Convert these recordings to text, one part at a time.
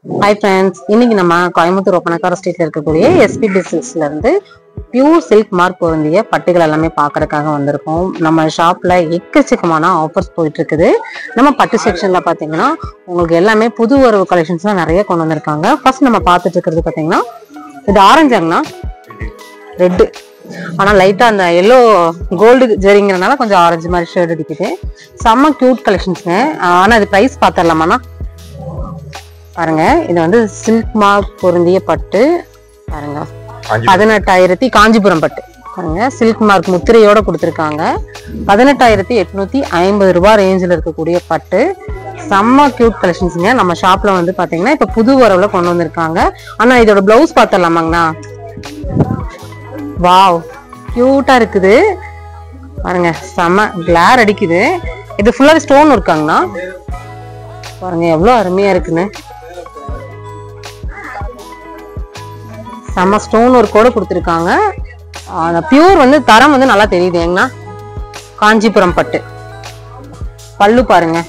Hi friends, இன்னைக்கு நம்ம கோயம்புத்தூர் ஒப்பனக்கார ஸ்ட்ரீட்ல இருக்கக்கூடிய எஸ்பிபி சில்க்ஸ்ல இருந்து பியூர் சில்க் மார்க் பொருந்திய பட்டுகள் எல்லாமே பாக்குறதுக்காக வந்திருக்கோம். நம்ம ஷாப்ல எக்கச்சக்கமான ஆஃபர்ஸ் போயிட்டு இருக்குது. நம்ம பட்டு செக்ஷன்ல பாத்தீங்கன்னா உங்களுக்கு எல்லாமே புது வரவு கலெக்ஷன்ஸ்லாம் நிறைய கொண்டு வந்திருக்காங்க. ஃபர்ஸ்ட் நம்ம பார்த்துட்டு இருக்கிறது பாத்தீங்கன்னா இது ஆரஞ்சாங்கண்ணா, ரெட், ஆனா லைட்டா அந்த எல்லோ கோல்டு ஜெரிங்கிறதுனால கொஞ்சம் ஆரஞ்சு மாதிரி ஷேட் அடிக்குது. செம்ம கியூட் கலெக்ஷன்ஸ்ங்க. ஆனா இது பிரைஸ் பார்த்துடலாமாண்ணா? பாருங்க, இது வந்து சில்க் மார்க் பொருந்திய பட்டு பாருங்க, 18,000 காஞ்சிபுரம் பட்டு பாருங்க, சில்க் மார்க் முத்திரையோட கொடுத்துருக்காங்க. 18,850 ரூபாய் ரேஞ்சில் இருக்கக்கூடிய பட்டு செம்ம கியூட் கலெக்ஷன்ஸுங்க. நம்ம ஷாப்ல வந்து பாத்தீங்கன்னா இப்ப புது வரவுல கொண்டு வந்திருக்காங்க. ஆனா இதோட பிளவுஸ் பார்த்துடலாமாங்கண்ணா? வாவ், கியூட்டா இருக்குது பாருங்க, செம்ம கிளார் அடிக்குது. இது ஃபுல்லாவே ஸ்டோன் ஒர்க்காங்கண்ணா. பாருங்க எவ்வளவு அருமையா இருக்குன்னு. செம்ம ஸ்டோன் ஒர்க்கோட கொடுத்துருக்காங்க. அந்த பியூர் வந்து தரம் வந்து நல்லா தெரியுது ஏங்கண்ணா. காஞ்சிபுரம் பட்டு பல்லு பாருங்க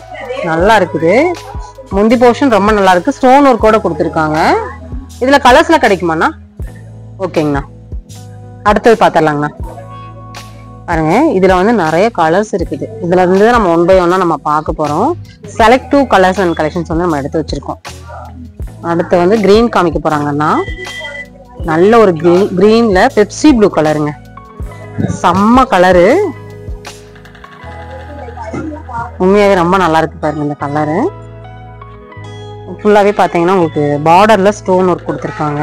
நல்லா இருக்குது. முந்தி போர்ஷன் ரொம்ப நல்லா இருக்கு, ஸ்டோன் ஒர்க்கோட கொடுத்துருக்காங்க. இதுல கலர்ஸ்ல கிடைக்குமாண்ணா? ஓகேங்கண்ணா, அடுத்தது பார்த்துடலாங்கண்ணா. பாருங்க, இதுல வந்து நிறைய கலர்ஸ் இருக்குது. இதுல இருந்து நம்ம 1 by 1 நம்ம பார்க்க போறோம். செலக்டிவ் கலர்ஸ் அண்ட் கலெக்ஷன்ஸ் வந்து நம்ம எடுத்து வச்சிருக்கோம். அடுத்து வந்து கிரீன் காமிக்க போறாங்கன்னா, நல்ல ஒரு கிரீன்ல பெப்சி ப்ளூ கலருங்க, செம்ம கலரு, உண்மையாவே ரொம்ப நல்லா இருக்கு பாருங்க. இந்த கலரு ஃபுல்லாவே பாத்தீங்கன்னா உங்களுக்கு பார்டர்ல ஸ்டோன் ஒர்க் கொடுத்துருக்காங்க.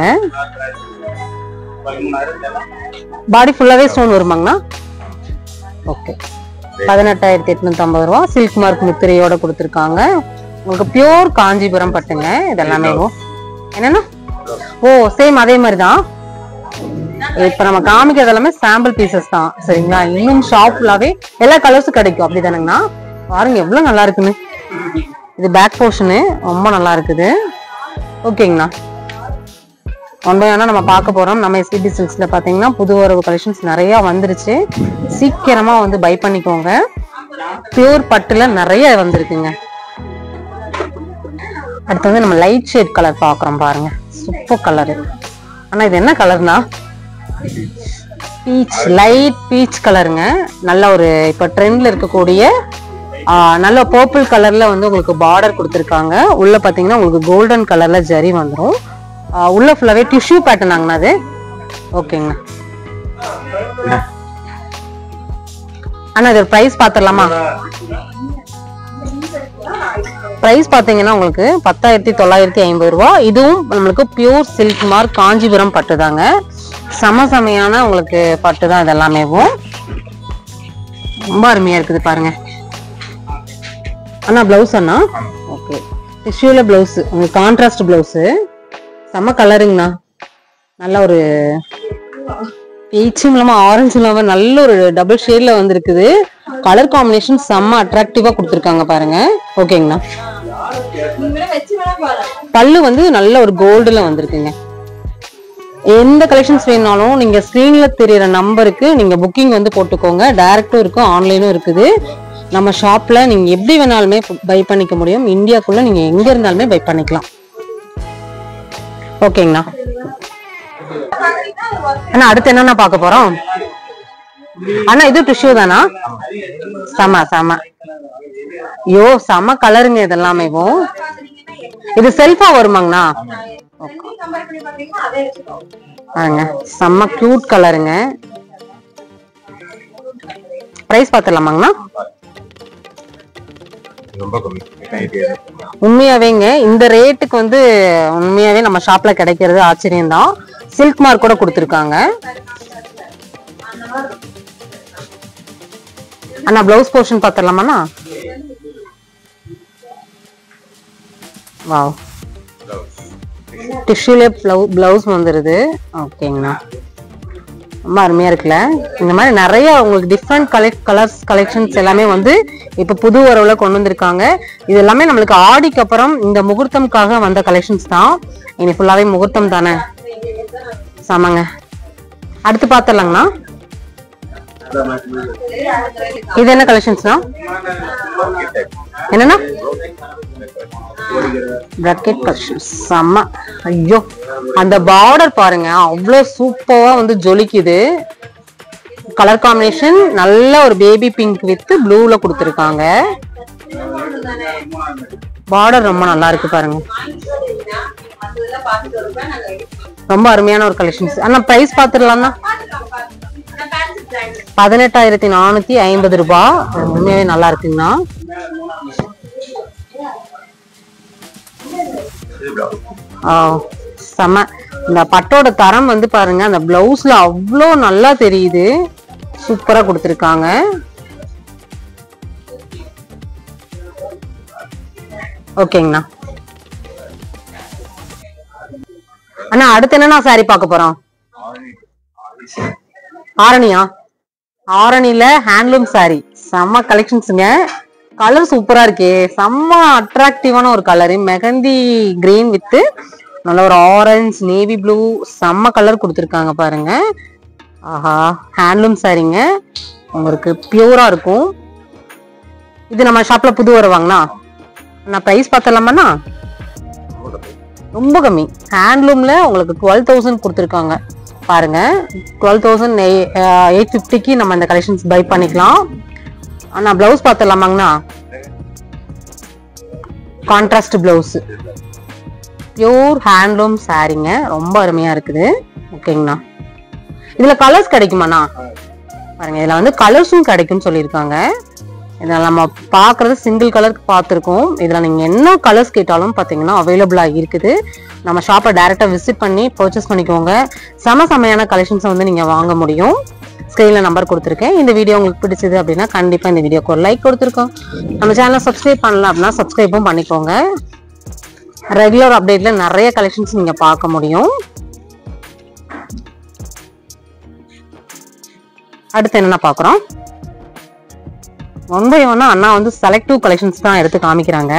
பாடி ஃபுல்லாவே ஸ்டோன் வருமாங்கண்ணா? ஓகே, 18,850 ரூபா சில்க் மார்க் முத்திரையோட கொடுத்துருக்காங்க. உங்களுக்கு பியூர் காஞ்சிபுரம் பட்டுங்க. இதெல்லாமே என்னன்னா ஓ சேம் அதே மாதிரிதான். இப்ப நம்ம காமிக்கிறது எல்லாமே சாம்பிள் பீசஸ் தான், சரிங்களா? இன்னும் ஷாப் ஃபுல்லாவே எல்லா கலர்ஸும் கிடைக்கும், அப்படிதானுங்கண்ணா? பாருங்க எவ்வளவு நல்லா இருக்குன்னு. இது பேக் போர்ஷனு ரொம்ப நல்லா இருக்குது. ஓகேங்கண்ணா, 1 by 1 நம்ம பார்க்க போறோம். நம்ம எஸ்பிபி சில்க்ஸ்ல பாத்தீங்கன்னா புது வரவு கலெக்ஷன்ஸ் நிறைய வந்துருச்சு. சீக்கிரமா வந்து பை பண்ணிக்கோங்க. பியூர் பட்டுல நிறைய வந்திருக்குங்க. அடுத்து வந்து நம்ம லைட் ஷேட் கலர் பாக்குறோம் பாருங்க, சூப்பர் கலரு. ஆனா இது என்ன கலர்னா? பீச், லைட் பீச் கலருங்க. நல்ல ஒரு இப்ப ட்ரெண்ட்ல இருக்கக்கூடிய நல்ல பர்பிள் கலர்ல வந்து உங்களுக்கு பார்டர் கொடுத்துருக்காங்க. உள்ள பாத்தீங்கன்னா உங்களுக்கு கோல்டன் கலர்ல ஜரி வந்துடும். உள்ள ஃபுல்லாவே டிஷ்யூ பேட்டர்ன் ஆகுனா அது. ஓகேங்க, ஆனா இது பிரைஸ் பாத்துடலாமா? பிரைஸ் பாத்தீங்கன்னா உங்களுக்கு 10,950 ரூபாய். இதுவும் நம்மளுக்கு பியூர் சில்க் மார்க் காஞ்சிபுரம் பட்டு தாங்க. சமசமையான உங்களுக்கு பட்டு தான் இதெல்லாமே. ரொம்ப அருமையா இருக்குது பாருங்க. அண்ணா பிளவுஸ் அண்ணா? ஓகே, டிஷ்யூல பிளவுஸ், உங்களுக்கு கான்ட்ராஸ்ட் பிளவுஸ், செம்ம கலருங்கண்ணா. நல்ல ஒரு பீச்சும் இல்லாம ஆரஞ்சும் இல்லாம நல்ல ஒரு டபுள் ஷேட்ல வந்திருக்குது. கலர் காம்பினேஷன் செம்ம அட்ராக்டிவா கொடுத்துருக்காங்க பாருங்க. ஓகேங்கண்ணா, பல்லு வந்து நல்ல ஒரு கோல்டுல வந்திருக்குங்க. எந்த கலெக்ஷன்ஸ் வேணாலும் நீங்க ஸ்கிரீன்ல தெரியற நம்பருக்கு நீங்க புக்கிங் வந்து போட்டுக்கோங்க. டைரக்டும் இருக்கும், ஆன்லைனும் இருக்குது. நம்ம ஷாப்ல நீங்க எப்படி வேணாலுமே பை பண்ணிக்க முடியும். இந்தியாக்குள்ள நீங்க எங்க இருந்தாலுமே பை பண்ணிக்கலாம். ஓகேங்கண்ணா, அண்ணா அடுத்து என்னன்னா பார்க்க போறோம்? அண்ணா இது டிஷ்யூ தானா? செம செம, ஐயோ செம கலருங்க இதெல்லாமே. இது செல்ஃபா வருமாங்கண்ணா? பாருங்க செம்ம கியூட் கலருங்க. பிரைஸ் பார்த்துடலாமாங்கண்ணா? உண்மையாவேங்க இந்த ரேட்டுக்கு வந்து உண்மையாவே நம்ம ஷாப்ல கிடைக்கிறது ஆச்சரியம் தான். சில்க் மார்க் கூட கொடுத்துருக்காங்க. அண்ணா பிளவுஸ் போர்ஷன் பார்த்துடலாமாண்ணா? வாவ், டிஷ்யூல பிளவுஸ் வந்துருது. ஓகேங்கண்ணா, ரொம்ப அருமையா இருக்குல்ல. இந்த மாதிரி நிறைய உங்களுக்கு டிஃப்ரெண்ட் கலெக்ஷன்ஸ் எல்லாமே வந்து இப்ப புது வரவுல கொண்டு வந்திருக்காங்க. இது எல்லாமே நம்மளுக்கு ஆடிக்கு அப்புறம் இந்த முகூர்த்தம்காக வந்த கலெக்ஷன்ஸ் தான். இனி ஃபுல்லாவே முகூர்த்தம் தானே. சமங்க, அடுத்து பாத்துடலாங்கண்ணா. இது என்ன கலெக்ஷன்ஸ்னா? என்னன்னா பிராக்கெட் கலெக்ஷன்ஸ் செம்ம. ஐயோ அந்த பார்டர் பாருங்க, அவ்வளோ சூப்பரா வந்து ஜொலிக்குது. கலர் காம்பினேஷன் நல்ல ஒரு பேபி பிங்க் வித் ப்ளூல கொடுத்துருக்காங்க. பார்டர் ரொம்ப நல்லா இருக்கு பாருங்க, ரொம்ப அருமையான ஒரு கலெக்ஷன்ஸ். ஆனா பிரைஸ் பாத்துடலாம்னா 18,450 ரூபாய். உண்மையாவே நல்லா இருக்குங்கண்ணா. செம. இந்த பட்டோட தரம் வந்து பாருங்க, அந்த பிளவுஸ்ல அவ்வளோ நல்லா தெரியுது. சூப்பரா கொடுத்துருக்காங்க. ஓகேங்கண்ணா. அண்ணா அடுத்து என்னன்னா சாரி பார்க்க போறோம்? ஆரணியா? ஆரணில ஹேண்ட்லூம் சாரி செம்ம கலெக்ஷன்ஸுங்க. கலர் சூப்பரா இருக்கே, செம்ம அட்ராக்டிவான ஒரு கலரு. மெகந்தி கிரீன் வித் நல்ல ஒரு ஆரஞ்சு நேவி ப்ளூ செம்ம கலர் கொடுத்துருக்காங்க பாருங்க. ஆஹா, ஹேண்ட்லூம் சாரிங்க, உங்களுக்கு பியூரா இருக்கும். இது நம்ம ஷாப்ல புது வருவாங்கண்ணா. நான் பிரைஸ் பார்த்தலாமாண்ணா? ரொம்ப கம்மி. ஹேண்ட்லூம்ல உங்களுக்கு 12,000 கொடுத்துருக்காங்க பாருங்க. 12,850க்கு நம்ம இந்த கலெக்ஷன்ஸ் பை பண்ணிக்கலாம். ஆனா பிளவுஸ் பார்த்தலாமாங்கண்ணா? கான்ட்ராஸ்ட் பிளவுஸ், பியூர் ஹேண்ட்லூம் சாரிங்க, ரொம்ப அருமையா இருக்குது. ஓகேங்கண்ணா. இதுல கலர்ஸ் கிடைக்குமாண்ணா? பாருங்க, இதுல வந்து கலர்ஸும் கிடைக்கும்னு சொல்லியிருக்காங்க. இதில் நம்ம பார்க்குறது சிங்கிள் கலருக்கு பார்த்துருக்கோம். இதில் நீங்கள் என்ன கலர்ஸ் கேட்டாலும் பார்த்தீங்கன்னா அவைலபிளாக இருக்குது. நம்ம ஷாப்பை டைரெக்டாக விசிட் பண்ணி பர்ச்சேஸ் பண்ணிக்கோங்க. செமையான கலெக்ஷன்ஸை வந்து நீங்கள் வாங்க முடியும். ஸ்க்ரீனில் நம்பர் கொடுத்துருக்கேன். இந்த வீடியோ உங்களுக்கு பிடிச்சது அப்படின்னா கண்டிப்பாக இந்த வீடியோக்கு ஒரு லைக் கொடுத்துருக்கோம். நம்ம சேனலை சப்ஸ்கிரைப் பண்ணலாம் அப்படின்னா சப்ஸ்கிரைப்பும் பண்ணிக்கோங்க. ரெகுலர் அப்டேட்டில் நிறைய கலெக்ஷன்ஸ் நீங்கள் பார்க்க முடியும். அடுத்து என்னென்ன பார்க்குறோம்? ஒன் பை ஒன்னா அண்ணா வந்து செலக்டிவ் கலெக்ஷன்ஸ் தான் எடுத்து காமிக்கிறாங்க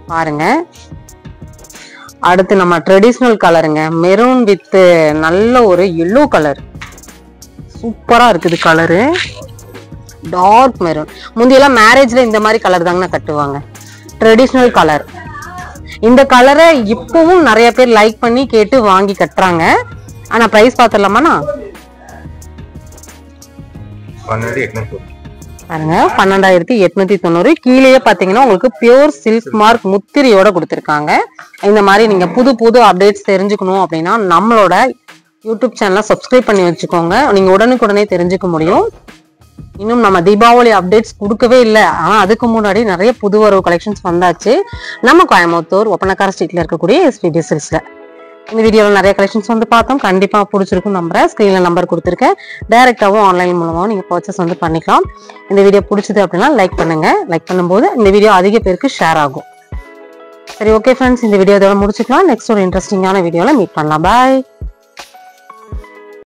பாருங்க. அடுத்து நம்ம ட்ரெடிஷ்னல் கலருங்க, மெரூன் வித் நல்ல ஒரு எல்லோ கலர், சூப்பரா இருக்குது கலரு. Dark maroon. முந்தியெல்லாம் மேரேஜ்ல இந்த மாதிரி கலர் தாங்கண்ணா கட்டுவாங்க. Traditional colour. இந்த கலரை இப்பவும் நிறைய பேர் லைக் பண்ணி கேட்டு வாங்கி கட்டுறாங்க. ஆனா பிரைஸ் பாத்துடலாமாண்ணா? பாருங்க, 12,890. கீழே பாத்தீங்கன்னா உங்களுக்கு பியூர் சில்க் மார்க் முத்திரையோட கொடுத்துருக்காங்க. இந்த மாதிரி நீங்க புது அப்டேட்ஸ் தெரிஞ்சுக்கணும் அப்படின்னா நம்மளோட யூடியூப் சேனலை சப்ஸ்கிரைப் பண்ணி வச்சுக்கோங்க. நீங்க உடனுக்குடனே தெரிஞ்சுக்க முடியும். இன்னும் நம்ம தீபாவளி அப்டேட்ஸ் கொடுக்கவே இல்லை, ஆனா அதுக்கு முன்னாடி நிறைய புது வரவு கலெக்ஷன்ஸ் வந்தாச்சு நம்ம கோயம்புத்தூர் ஒப்பனக்கார ஸ்ட்ரீட்ல இருக்கக்கூடிய எஸ்பிபி சில்க்ஸ்ல. இந்த வீடியோவில் நிறைய கலெக்ஷன்ஸ் வந்து பார்த்தோம். கண்டிப்பாக பிடிச்சிருக்கும் நம்புறேன். ஸ்க்ரீனில் நம்பர் கொடுத்துருக்கேன். டைரெக்டாகவும் ஆன்லைன் மூலமாகவும் நீங்கள் பர்ச்சேஸ் வந்து பண்ணிக்கலாம். இந்த வீடியோ பிடிச்சது அப்படின்னா லைக் பண்ணுங்க. லைக் பண்ணும்போது இந்த வீடியோ அதிக பேருக்கு ஷேர் ஆகும். சரி, ஓகே ஃப்ரெண்ட்ஸ், இந்த வீடியோ இதோட முடிச்சுக்கலாம். நெக்ஸ்ட் ஒரு இன்ட்ரெஸ்டிங்கான வீடியோவில் மீட் பண்ணலாம். பாய்.